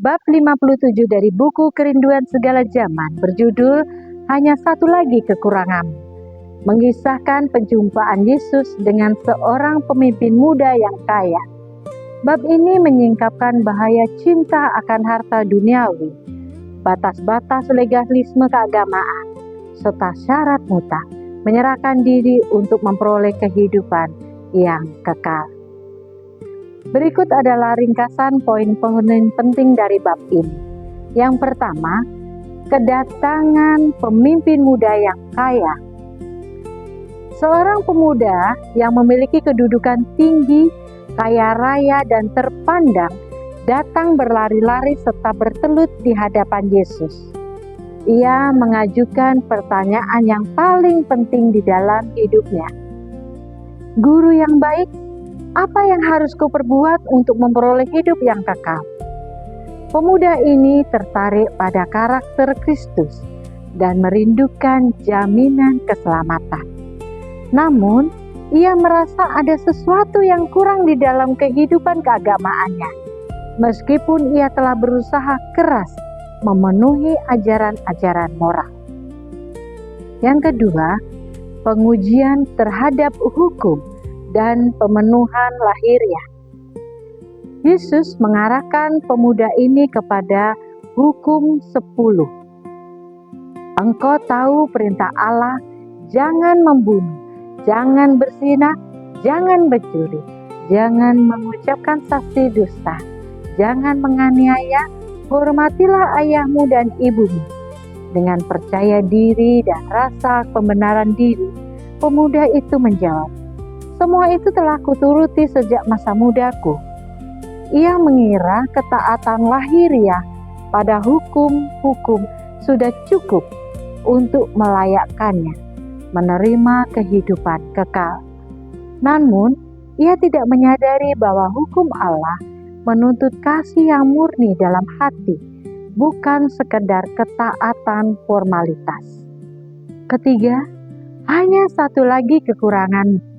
Bab 57 dari buku Kerinduan Segala Zaman berjudul Hanya Satu Lagi Kekuranganmu, mengisahkan penjumpaan Yesus dengan seorang pemimpin muda yang kaya. Bab ini menyingkapkan bahaya cinta akan harta duniawi, batas-batas legalisme keagamaan, serta syarat mutlak menyerahkan diri untuk memperoleh kehidupan yang kekal. Berikut adalah ringkasan poin-poin penting dari bab ini. Yang pertama, kedatangan pemimpin muda yang kaya. Seorang pemuda yang memiliki kedudukan tinggi, kaya raya dan terpandang datang berlari-lari serta bertelut di hadapan Yesus. Ia mengajukan pertanyaan yang paling penting di dalam hidupnya. Guru yang baik, apa yang harus kuperbuat untuk memperoleh hidup yang kekal? Pemuda ini tertarik pada karakter Kristus dan merindukan jaminan keselamatan. Namun, ia merasa ada sesuatu yang kurang di dalam kehidupan keagamaannya, meskipun ia telah berusaha keras memenuhi ajaran-ajaran moral. Yang kedua, pengujian terhadap hukum dan pemenuhan lahiriah. Yesus mengarahkan pemuda ini kepada hukum 10. Engkau tahu perintah Allah, jangan membunuh, jangan berzina, jangan mencuri, jangan mengucapkan saksi dusta, jangan menganiaya, hormatilah ayahmu dan ibumu. Dengan percaya diri dan rasa pembenaran diri, pemuda itu menjawab, semua itu telah kuturuti sejak masa mudaku. Ia mengira ketaatan lahiriah pada hukum-hukum sudah cukup untuk melayakkannya menerima kehidupan kekal. Namun, ia tidak menyadari bahwa hukum Allah menuntut kasih yang murni dalam hati, bukan sekedar ketaatan formalitas. Ketiga, hanya satu lagi kekurangan.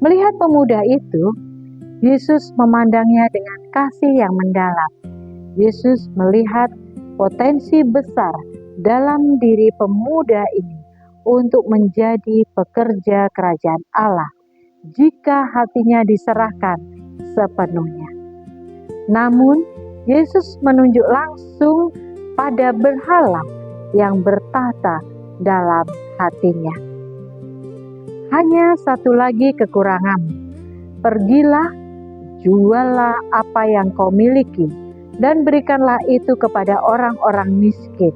Melihat pemuda itu, Yesus memandangnya dengan kasih yang mendalam. Yesus melihat potensi besar dalam diri pemuda ini untuk menjadi pekerja kerajaan Allah jika hatinya diserahkan sepenuhnya. Namun, Yesus menunjuk langsung pada berhala yang bertahta dalam hatinya. Hanya satu lagi kekuranganmu. Pergilah, juallah apa yang kau miliki, dan berikanlah itu kepada orang-orang miskin,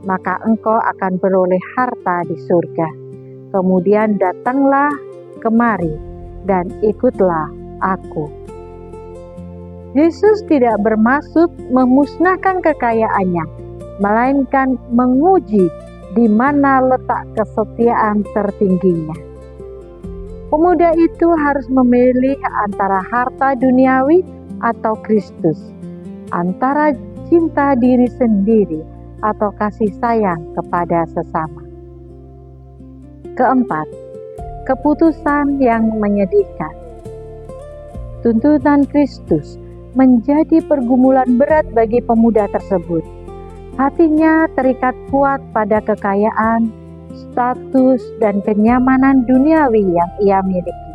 maka engkau akan beroleh harta di surga. Kemudian datanglah kemari, dan ikutlah aku. Yesus tidak bermaksud memusnahkan kekayaannya, melainkan menguji di mana letak kesetiaan tertingginya. Pemuda itu harus memilih antara harta duniawi atau Kristus, antara cinta diri sendiri atau kasih sayang kepada sesama. Keempat, keputusan yang menyedihkan. Tuntutan Kristus menjadi pergumulan berat bagi pemuda tersebut. Hatinya terikat kuat pada kekayaan, status, dan kenyamanan duniawi yang ia miliki.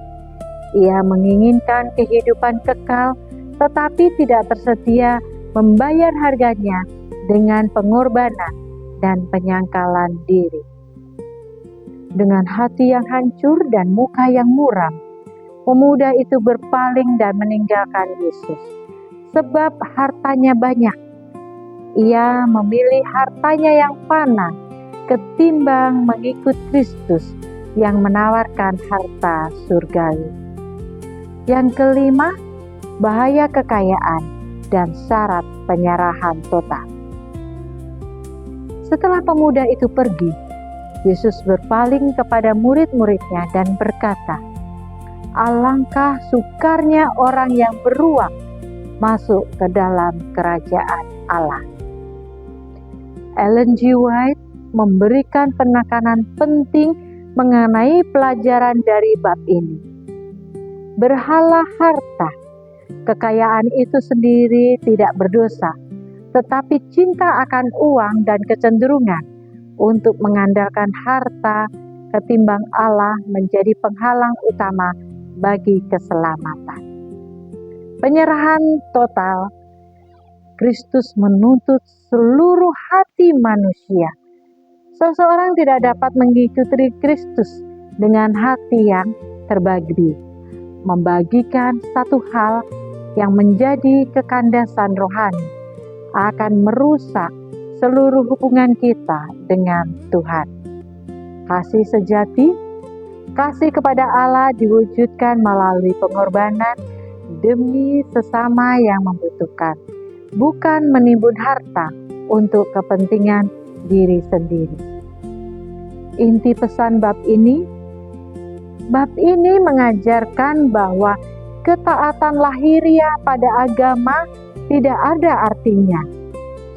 Ia menginginkan kehidupan kekal, tetapi tidak tersedia membayar harganya dengan pengorbanan dan penyangkalan diri. Dengan hati yang hancur dan muka yang muram, pemuda itu berpaling dan meninggalkan Yesus. Sebab hartanya banyak, ia memilih hartanya yang fana ketimbang mengikut Kristus yang menawarkan harta surgawi. Yang kelima, bahaya kekayaan dan syarat penyerahan total. Setelah pemuda itu pergi, Yesus berpaling kepada murid-muridnya dan berkata, alangkah sukarnya orang yang beruang masuk ke dalam kerajaan Allah. Ellen G. White memberikan penekanan penting mengenai pelajaran dari bab ini. Berhala harta Kekayaan itu sendiri tidak berdosa, tetapi cinta akan uang dan kecenderungan untuk mengandalkan harta ketimbang Allah menjadi penghalang utama bagi keselamatan. Penyerahan total, Kristus menuntut seluruh hati manusia. Seseorang tidak dapat mengikuti Kristus dengan hati yang terbagi, membagikan satu hal yang menjadi kekandasan rohani akan merusak seluruh hubungan kita dengan Tuhan. Kasih sejati, kasih kepada Allah diwujudkan melalui pengorbanan demi sesama yang membutuhkan, bukan menimbun harta untuk kepentingan diri sendiri. Inti pesan bab ini mengajarkan bahwa ketaatan lahiriah pada agama tidak ada artinya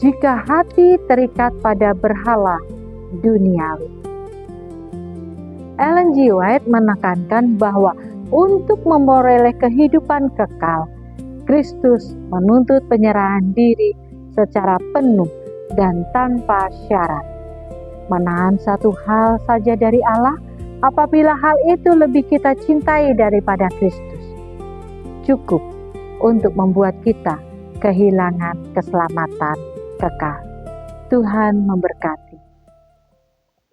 jika hati terikat pada berhala duniawi. Ellen G. White menekankan bahwa untuk memperoleh kehidupan kekal, Kristus menuntut penyerahan diri secara penuh dan tanpa syarat. Menahan satu hal saja dari Allah apabila hal itu lebih kita cintai daripada Kristus, cukup untuk membuat kita kehilangan keselamatan kekal. Tuhan memberkati.